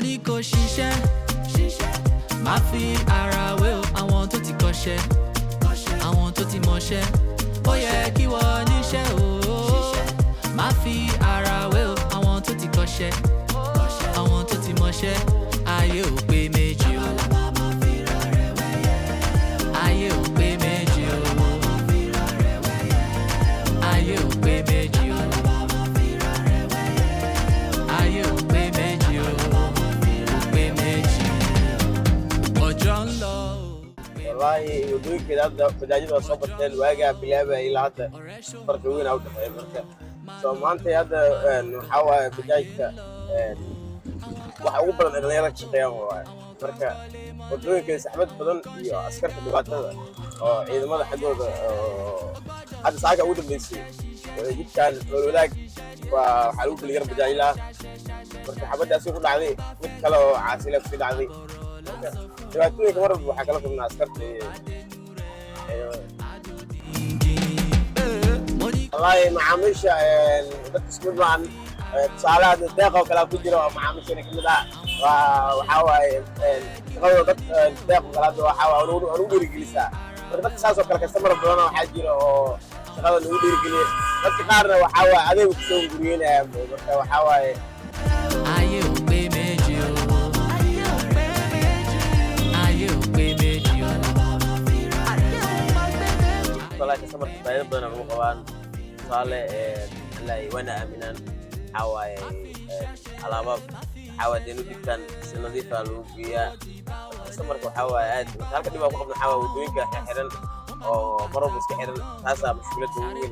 ní kò ṣiṣẹ́ má fi ara wé o àwọn tó ti kọ́ṣẹ́ àwọn tó ti mọṣẹ́ ó yẹ kí wọ́n níṣẹ́ o má fi ara wé o àwọn tó ti kọ́ṣẹ́ àwọn tó ti mọṣẹ́ ayé ò pé méjì o ayé ò pé méjì o ayé ò pé méjì o ayé ò pé méjì o ò pé méjì ọjọ́ ń lọ. والله يقول كده ابدا بدايه صوب التل واجي بلعبه الى هذا فرق وين او فرق سو ما انت هذا نحاول بدايه waxa ugu badan dhalinyarada shaqeeyaan waa marka wadooyinka saxmad badan iyo askarta dhibaatada oo ciidamada xagooda hadda saaga ugu dambeysay jidkaan walaag waxa lagu kala yar bajaajila marka xabadaasi ku dhacday mid kale oo caasila ku dhacday dhibaatooyinka mar walba waxaa kala kulnaa askarta wallahi macaamiisha dadka isku dhacaan tusaalaha deeqa oo kale ku jira oo macaamiishana kamid ah waxaa waaye shaqadooda dad deeq oo kale waxaa waaye ugu dhiirigelisaa marka dadka saas oo kale kastamar badan waxaa jira oo shaqada lagu dhiirigeliya dadka qaarna waxaa waaye adeeg kusoo guryeynaya marka waxaa waaye ayé ò pé méjì o ayé ò pé méjì o والله كسمر فايدة بدنا نقول صالة لا وانا أمينان حواي على باب حواي دينو دكان سنضيفة لوجيا كسمر كحواي عاد مثال كده بقى قبل حواي ودوينك حيران أو مرة بس كحيران هذا مشكلة وين